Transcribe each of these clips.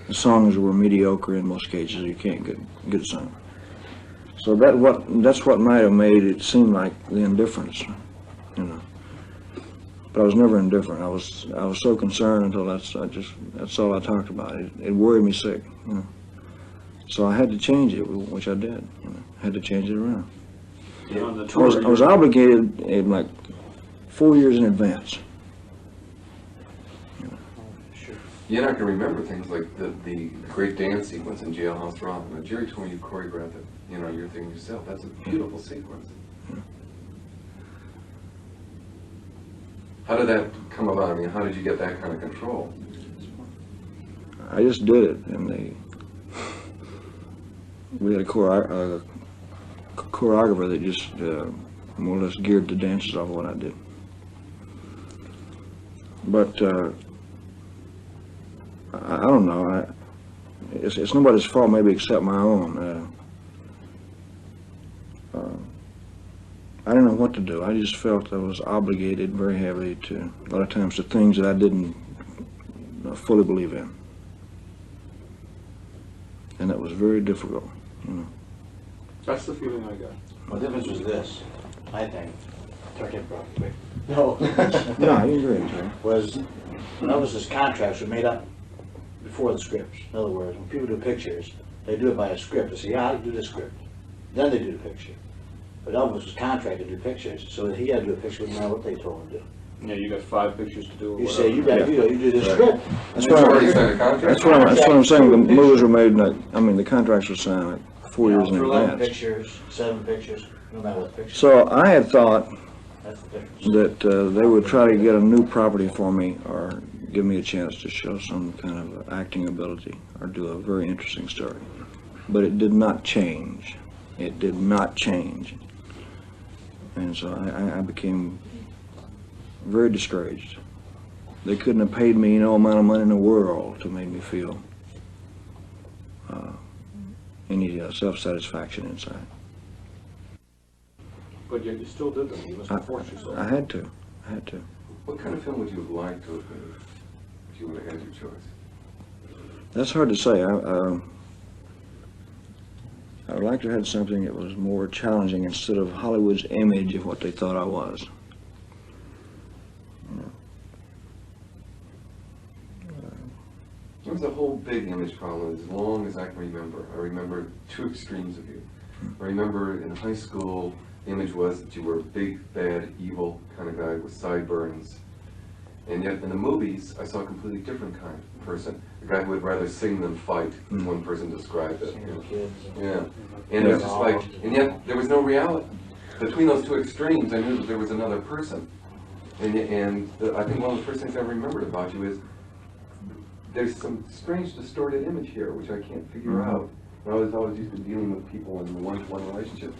the songs were mediocre in most cases. You can't get sung. So that's what might have made it seem like the indifference, you know. But I was never indifferent. I was so concerned until that's all I talked about. It worried me sick, you know. So I had to change it, which I did. You know, I had to change it around. Yeah, on the tour, I was obligated in like 4 years in advance. Sure. You're not going to remember things like the great dance sequence in Jailhouse Rock. Now, Jerry told me you choreographed it. You know, you're thinking yourself, that's a beautiful sequence. Yeah. How did that come about? I mean, how did you get that kind of control? I just did it, and we had a choreographer that just more or less geared the dances off of what I did. But I don't know. It's nobody's fault, maybe except my own. I didn't know what to do. I just felt I was obligated very heavily to, a lot of times, to things that I didn't fully believe in. And that was very difficult, you know. That's the feeling I got. Well, the difference was this, I think. No. No, you agree, Jerry. Was Elvis's contracts were made up before the scripts. In other words, when people do pictures, they do it by a script. They say, yeah, I'll do this script. Then they do the picture. But Elvis was contracted to do pictures, so he had to do a picture no matter what they told him to do. Yeah, you got 5 pictures to do. You say, you got to do it, you do this script. That's what I'm saying. The movies were made, the contracts were signed like 4 years in For 11 advance. pictures, 7 pictures, no matter what picture. So I had thought That's the difference. that they would try to get a new property for me or give me a chance to show some kind of acting ability or do a very interesting story. But it did not change. It did not change. And so I became very discouraged. They couldn't have paid me no amount of money in the world to make me feel any self-satisfaction inside. But yet you still did them. You must have forced yourself. I had to. What kind of film would you have liked to have made if you would have had your choice? That's hard to say. I would like to have had something that was more challenging instead of Hollywood's image of what they thought I was. There was a whole big image problem as long as I can remember. I remember 2 extremes of you. I remember in high school, the image was that you were a big, bad, evil kind of guy with sideburns. And yet in the movies, I saw a completely different kind of person. A guy who would rather sing than fight, as one person described it. Yeah. And it was just like, and yet there was no reality. Between those 2 extremes, I knew that there was another person. I think one of the first things I remembered about you is there's some strange distorted image here, which I can't figure out. I was always used to dealing with people in one-to-one relationship.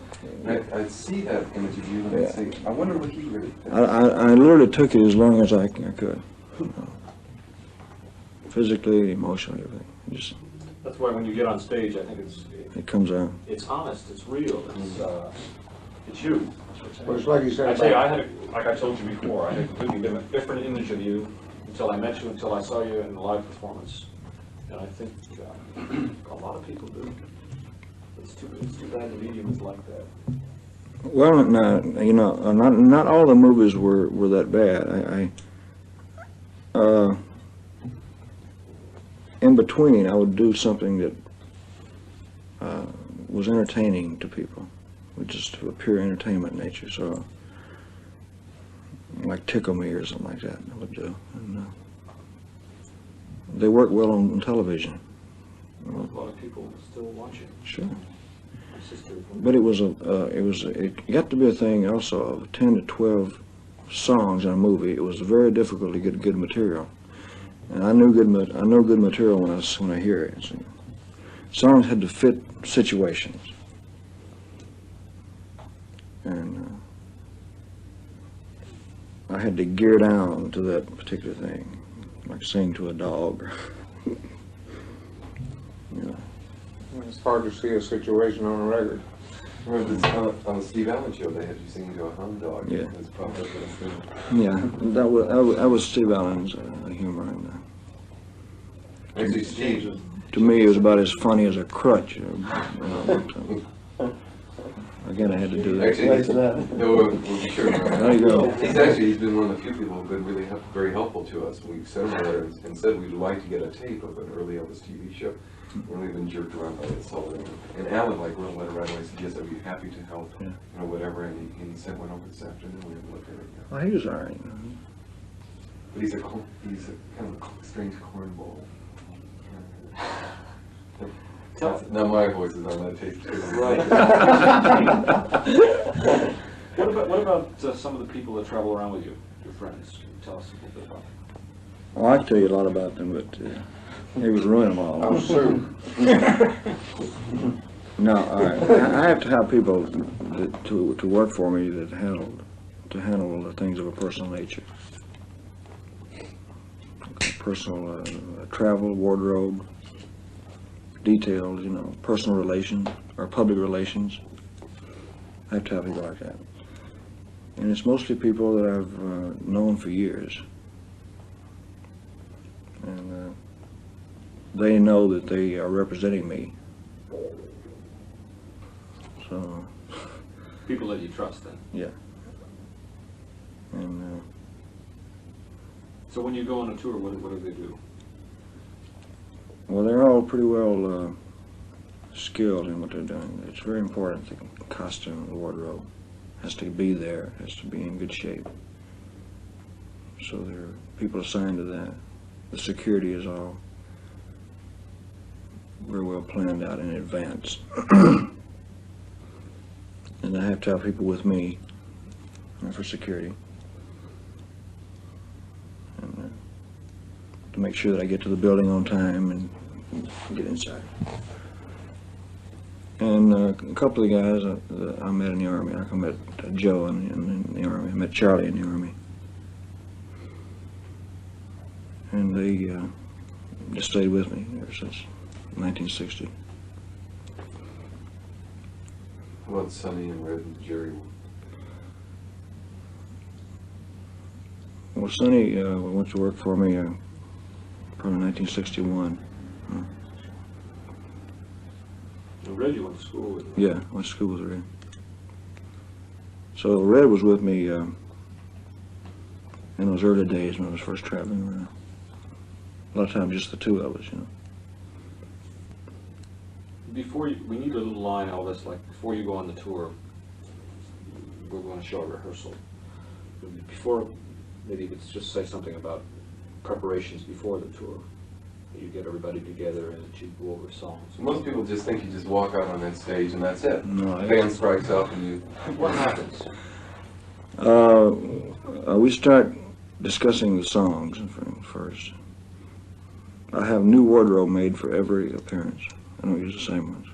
And I'd see that image of you and I'd say, I wonder what he really thinks. I literally took it as long as I could. Physically, emotionally, everything. That's why when you get on stage, I think It comes out. it's honest, it's real, it's you. Well, it's like you said. I tell you, like I told you before, I had a completely different image of you until I met you, until I saw you in the live performance. And I think a lot of people do. It's too bad the medium is like that. Well, no, not all the movies were that bad. In between, I would do something that was entertaining to people, with just a pure entertainment nature. So, like Tickle Me or something like that, I would do. And, they work well on television. A lot of people still watch it. Sure. My sister. But it got to be a thing also of 10 to 12 songs in a movie. It was very difficult to get good material, and I know good material when I hear it. So, songs had to fit situations, and I had to gear down to that particular thing. Like sing to a dog. It's hard to see a situation on a record. On the Steve Allen show, they had you singing to a hound dog. Yeah. That's probably what it's doing. Yeah, that was Steve Allen's humor. Actually, Steve, To me, it was about as funny as a crutch. Again, I had to do that. Actually, no, we'll be sure. There you go. He's been one of the few people who've been really very helpful to us. We've sent him a letter and said we'd like to get a tape of an early Elvis TV show. And we've been jerked around by it, so, and Alan wrote a letter right away, said, yes, I'd be happy to help, Yeah. whatever, and he sent one over this afternoon, we haven't looked at it yet. Well, he was all right. But he's a kind of a strange cornball. Now my voice is on that tape too. Right. What about some of the people that travel around with you, your friends? Can you tell us a little bit about them? Well, I can tell you a lot about them, but he was ruining them all. I'm soon. No, I have to have people to work for me that handle the things of a personal nature. Personal travel, wardrobe, details, personal relations or public relations. I have to have people like that. And it's mostly people that I've known for years. And they know that they are representing me. So, People that you trust, then. yeah. And So when you go on a tour, what do they do? well, they're all pretty well skilled in what they're doing. It's very important. The costume, the wardrobe has to be there, has to be in good shape. So there are people assigned to that. The security is all very well planned out in advance. And I have to have people with me for security. And to make sure that I get to the building on time and get inside. And a couple of the guys that I met in the Army, I met Joe in the Army, I met Charlie in the Army. And they just stayed with me ever since 1960. How about Sonny and Red and Jerry? Well, Sonny went to work for me probably 1961. And Red, you went to school with. Yeah, went to school with Red. So Red was with me in those early days when I was first traveling around. A lot of times just the two of us, We need a little line, Elvis, like before you go on the tour, we're going to show a rehearsal. Before, maybe you could just say something about preparations before the tour. You get everybody together and you go over songs. Most people just think you just walk out on that stage and that's it. No, The band strikes up and you. What happens? We start discussing the songs first. I have new wardrobe made for every appearance. I don't use the same ones.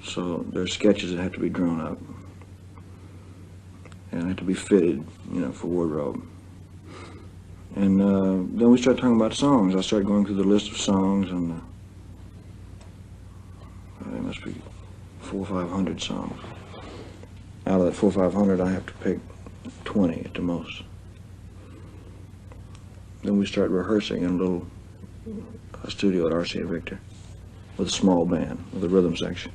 So there are sketches that have to be drawn up and have to be fitted, for wardrobe. And then we start talking about songs. I start going through the list of songs, and there must be 400 or 500 songs. Out of that 400 or 500, I have to pick 20 at the most. Then we start rehearsing in a studio at RCA Victor with a small band, with a rhythm section.